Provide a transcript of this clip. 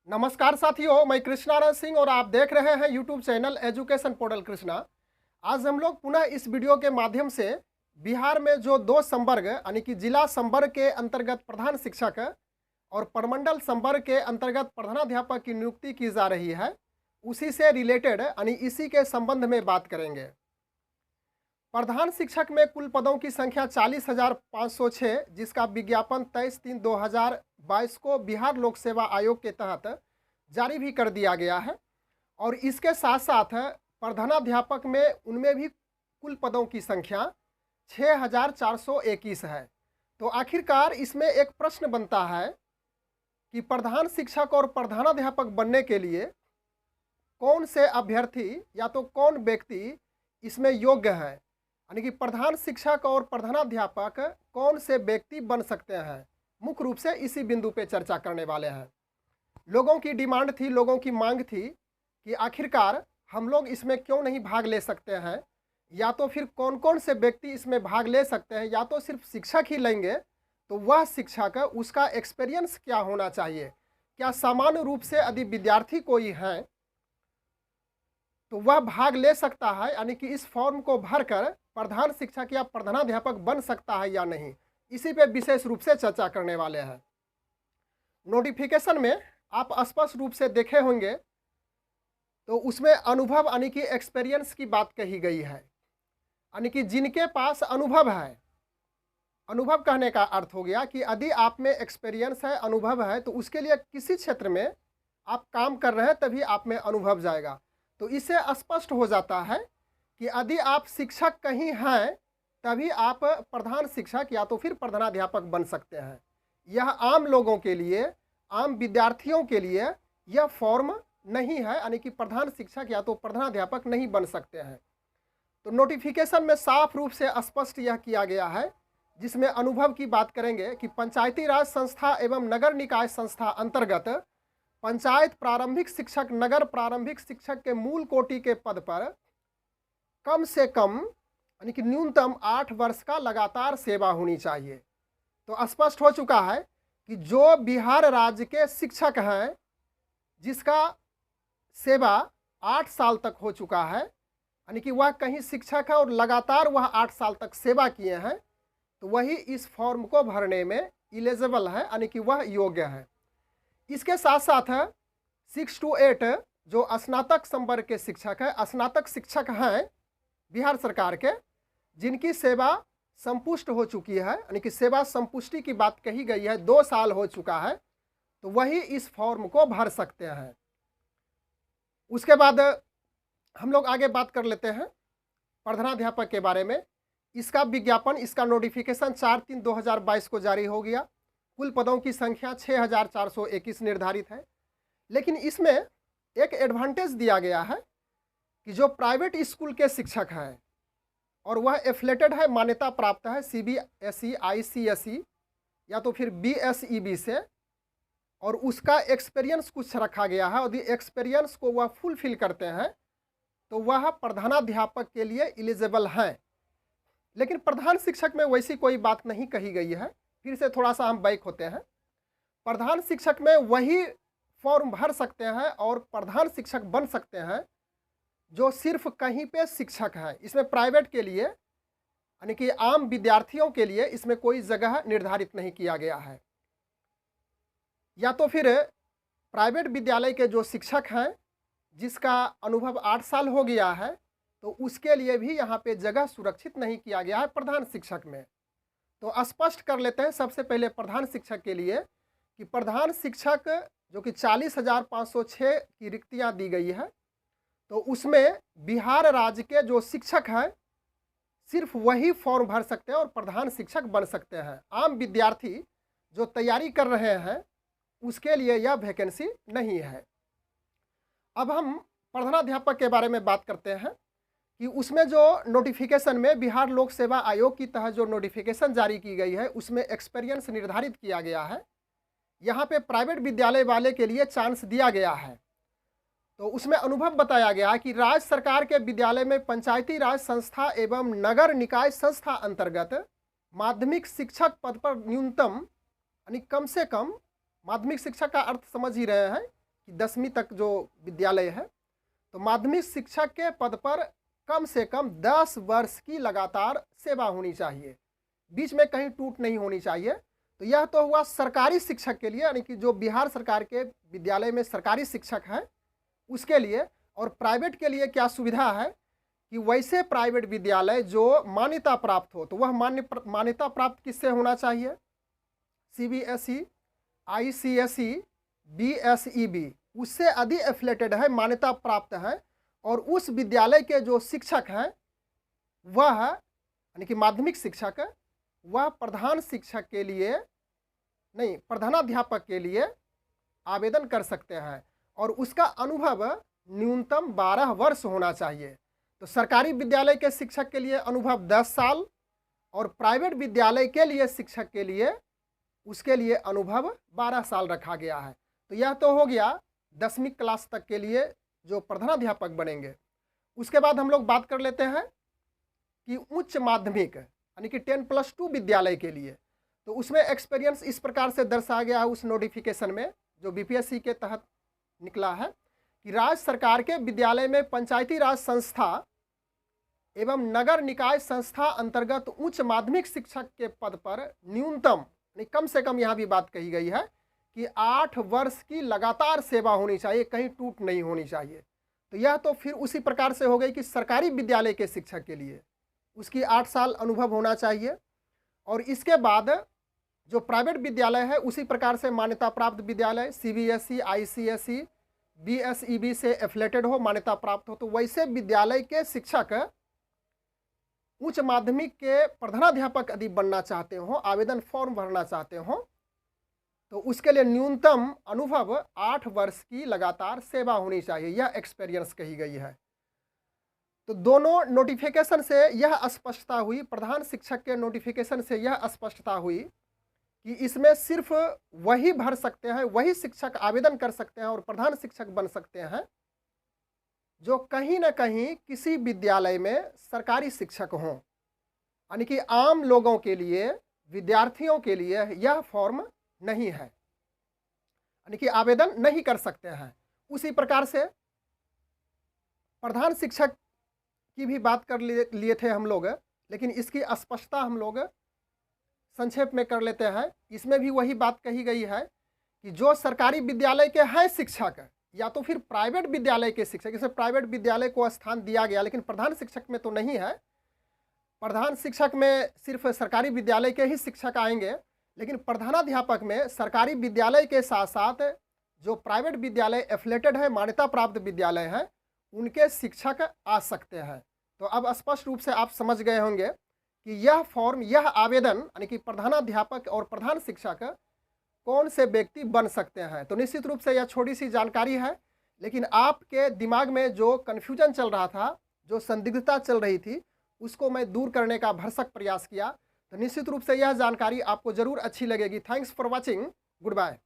नमस्कार साथियों, मैं कृष्णानंद सिंह और आप देख रहे हैं YouTube channel education portal Krishna. आज हम लोग पुनः इस वीडियो के माध्यम से बिहार में जो दो संवर्ग यानी कि जिला संवर्ग के अंतर्गत प्रधान शिक्षक और प्रमंडल संवर्ग के अंतर्गत प्रधानाध्यापक की नियुक्ति की जा रही है, उसी से रिलेटेड यानी इसी के संबंध में बात करेंगे। प्रधान शिक्षक में कुल पदों की संख्या 40,506, जिसका विज्ञापन 23/3/2022 को बिहार लोक सेवा आयोग के तहत जारी भी कर दिया गया है। और इसके साथ साथ प्रधानाध्यापक में उनमें भी कुल पदों की संख्या 6,421 है। तो आखिरकार इसमें एक प्रश्न बनता है कि प्रधान शिक्षक और प्रधानाध्यापक बनने के लिए कौन से अभ्यर्थी या तो कौन व्यक्ति इसमें योग्य है, यानी कि प्रधान शिक्षक और प्रधानाध्यापक कौन से व्यक्ति बन सकते हैं। मुख्य रूप से इसी बिंदु पे चर्चा करने वाले हैं। लोगों की डिमांड थी, लोगों की मांग थी कि आखिरकार हम लोग इसमें क्यों नहीं भाग ले सकते हैं, या तो फिर कौन कौन से व्यक्ति इसमें भाग ले सकते हैं, या तो सिर्फ शिक्षक ही लेंगे तो वह शिक्षक उसका एक्सपीरियंस क्या होना चाहिए, क्या सामान्य रूप से यदि विद्यार्थी कोई है तो वह भाग ले सकता है, यानी कि इस फॉर्म को भरकर प्रधान शिक्षक या प्रधानाध्यापक बन सकता है या नहीं। इसी पे विशेष रूप से चर्चा करने वाले हैं। नोटिफिकेशन में आप स्पष्ट रूप से देखे होंगे तो उसमें अनुभव यानी कि एक्सपीरियंस की बात कही गई है, यानी कि जिनके पास अनुभव है। अनुभव कहने का अर्थ हो गया कि यदि आप में एक्सपीरियंस है, अनुभव है, तो उसके लिए किसी क्षेत्र में आप काम कर रहे हैं तभी आप में अनुभव जाएगा। तो इससे स्पष्ट हो जाता है कि यदि आप शिक्षक कहीं हैं तभी आप प्रधान शिक्षक या तो फिर प्रधानाध्यापक बन सकते हैं। यह आम लोगों के लिए, आम विद्यार्थियों के लिए यह फॉर्म नहीं है, यानी कि प्रधान शिक्षक या तो प्रधानाध्यापक नहीं बन सकते हैं। तो नोटिफिकेशन में साफ रूप से स्पष्ट यह किया गया है, जिसमें अनुभव की बात करेंगे कि पंचायती राज संस्था एवं नगर निकाय संस्था अंतर्गत पंचायत प्रारंभिक शिक्षक, नगर प्रारंभिक शिक्षक के मूल कोटि के पद पर कम से कम यानी कि न्यूनतम 8 वर्ष का लगातार सेवा होनी चाहिए। तो स्पष्ट हो चुका है कि जो बिहार राज्य के शिक्षक हैं जिसका सेवा 8 साल तक हो चुका है, यानी कि वह कहीं शिक्षक है और लगातार वह 8 साल तक सेवा किए हैं, तो वही इस फॉर्म को भरने में एलिजिबल है, यानी कि वह योग्य है। इसके साथ साथ 6 to 8 जो स्नातक संवर्ग के शिक्षक है, स्नातक शिक्षक हैं बिहार सरकार के, जिनकी सेवा संपुष्ट हो चुकी है, यानी कि सेवा संपुष्टि की बात कही गई है, 2 साल हो चुका है, तो वही इस फॉर्म को भर सकते हैं। उसके बाद हम लोग आगे बात कर लेते हैं प्रधानाध्यापक के बारे में। इसका विज्ञापन, इसका नोटिफिकेशन 4/3/2022 को जारी हो गया। कुल पदों की संख्या 6,421 निर्धारित है। लेकिन इसमें एक एडवांटेज दिया गया है कि जो प्राइवेट स्कूल के शिक्षक हैं और वह एफिलेटेड है, मान्यता प्राप्त है CBSE, ICSE या तो फिर BSEB से, और उसका एक्सपीरियंस कुछ रखा गया है, और यदि एक्सपीरियंस को वह फुलफिल करते हैं तो वह प्रधानाध्यापक के लिए एलिजिबल हैं। लेकिन प्रधान शिक्षक में वैसी कोई बात नहीं कही गई है। फिर से थोड़ा सा हम बैक होते हैं। प्रधान शिक्षक में वही फॉर्म भर सकते हैं और प्रधान शिक्षक बन सकते हैं जो सिर्फ कहीं पे शिक्षक है। इसमें प्राइवेट के लिए यानी कि आम विद्यार्थियों के लिए इसमें कोई जगह निर्धारित नहीं किया गया है। या तो फिर प्राइवेट विद्यालय के जो शिक्षक हैं जिसका अनुभव 8 साल हो गया है, तो उसके लिए भी यहाँ पे जगह सुरक्षित नहीं किया गया है प्रधान शिक्षक में। तो स्पष्ट कर लेते हैं सबसे पहले प्रधान शिक्षक के लिए कि प्रधान शिक्षक जो कि 40,506 की रिक्तियाँ दी गई है, तो उसमें बिहार राज्य के जो शिक्षक हैं सिर्फ वही फॉर्म भर सकते हैं और प्रधान शिक्षक बन सकते हैं। आम विद्यार्थी जो तैयारी कर रहे हैं उसके लिए यह वैकेंसी नहीं है। अब हम प्रधानाध्यापक के बारे में बात करते हैं कि उसमें जो नोटिफिकेशन में बिहार लोक सेवा आयोग की तहत जो नोटिफिकेशन जारी की गई है उसमें एक्सपीरियंस निर्धारित किया गया है। यहाँ पे प्राइवेट विद्यालय वाले के लिए चांस दिया गया है। तो उसमें अनुभव बताया गया कि राज्य सरकार के विद्यालय में पंचायती राज संस्था एवं नगर निकाय संस्था अंतर्गत माध्यमिक शिक्षक पद पर न्यूनतम यानी कम से कम, माध्यमिक शिक्षक का अर्थ समझ ही रहे हैं कि 10वीं तक जो विद्यालय है, तो माध्यमिक शिक्षक के पद पर कम से कम 10 वर्ष की लगातार सेवा होनी चाहिए, बीच में कहीं टूट नहीं होनी चाहिए। तो यह तो हुआ सरकारी शिक्षक के लिए, यानी कि जो बिहार सरकार के विद्यालय में सरकारी शिक्षक हैं उसके लिए। और प्राइवेट के लिए क्या सुविधा है कि वैसे प्राइवेट विद्यालय जो मान्यता प्राप्त हो, तो वह मान्यता प्राप्त किससे होना चाहिए? CBSE, ICSE, BSEB, उससे अधिक एफिलेटेड है, मान्यता प्राप्त है। और उस विद्यालय के जो शिक्षक हैं वह यानी कि माध्यमिक शिक्षक, वह प्रधान शिक्षक के लिए नहीं, प्रधानाध्यापक के लिए आवेदन कर सकते हैं और उसका अनुभव न्यूनतम 12 वर्ष होना चाहिए। तो सरकारी विद्यालय के शिक्षक के लिए अनुभव 10 साल और प्राइवेट विद्यालय के लिए शिक्षक के लिए उसके लिए अनुभव 12 साल रखा गया है। तो यह तो हो गया 10वीं क्लास तक के लिए जो प्रधानाध्यापक बनेंगे। उसके बाद हम लोग बात कर लेते हैं कि उच्च माध्यमिक यानी कि 10+2 विद्यालय के लिए, तो उसमें एक्सपीरियंस इस प्रकार से दर्शाया गया है उस नोटिफिकेशन में जो BPSC के तहत निकला है कि राज्य सरकार के विद्यालय में पंचायती राज संस्था एवं नगर निकाय संस्था अंतर्गत उच्च माध्यमिक शिक्षक के पद पर न्यूनतम नहीं, कम से कम यहाँ भी बात कही गई है कि 8 वर्ष की लगातार सेवा होनी चाहिए, कहीं टूट नहीं होनी चाहिए। तो यह तो फिर उसी प्रकार से हो गई कि सरकारी विद्यालय के शिक्षक के लिए उसकी 8 साल अनुभव होना चाहिए। और इसके बाद जो प्राइवेट विद्यालय है उसी प्रकार से मान्यता प्राप्त विद्यालय CBSE, ICSE, BSEB से एफिलेटेड हो, मान्यता प्राप्त हो। तो वैसे विद्यालय के शिक्षक उच्च माध्यमिक के प्रधानाध्यापक यदि बनना चाहते हो, आवेदन फॉर्म भरना चाहते हो, तो उसके लिए न्यूनतम अनुभव 8 वर्ष की लगातार सेवा होनी चाहिए, यह एक्सपीरियंस कही गई है। तो दोनों नोटिफिकेशन से यह स्पष्टता हुई, प्रधान शिक्षक के नोटिफिकेशन से यह स्पष्टता हुई कि इसमें सिर्फ वही भर सकते हैं, वही शिक्षक आवेदन कर सकते हैं और प्रधान शिक्षक बन सकते हैं जो कहीं ना कहीं किसी विद्यालय में सरकारी शिक्षक हों। यानी कि आम लोगों के लिए, विद्यार्थियों के लिए यह फॉर्म नहीं है, यानी कि आवेदन नहीं कर सकते हैं। उसी प्रकार से प्रधान शिक्षक की भी बात कर लिए थे हम लोग, लेकिन इसकी स्पष्टता हम लोग संक्षेप में कर लेते हैं। इसमें भी वही बात कही गई है कि जो सरकारी विद्यालय के हैं शिक्षक या तो फिर प्राइवेट विद्यालय के शिक्षक, इसे प्राइवेट विद्यालय को स्थान दिया गया लेकिन प्रधान शिक्षक में तो नहीं है। प्रधान शिक्षक में सिर्फ सरकारी विद्यालय के ही शिक्षक आएंगे, लेकिन प्रधानाध्यापक में सरकारी विद्यालय के साथ साथ जो प्राइवेट विद्यालय एफिलेटेड है, मान्यता प्राप्त विद्यालय हैं, उनके शिक्षक आ सकते हैं। तो अब स्पष्ट रूप से आप समझ गए होंगे कि यह फॉर्म, यह आवेदन यानी कि प्रधानाध्यापक और प्रधान शिक्षक कौन से व्यक्ति बन सकते हैं। तो निश्चित रूप से यह छोटी सी जानकारी है, लेकिन आपके दिमाग में जो कन्फ्यूजन चल रहा था, जो संदिग्धता चल रही थी, उसको मैं दूर करने का भरसक प्रयास किया। तो निश्चित रूप से यह जानकारी आपको ज़रूर अच्छी लगेगी। Thanks for watching, good bye.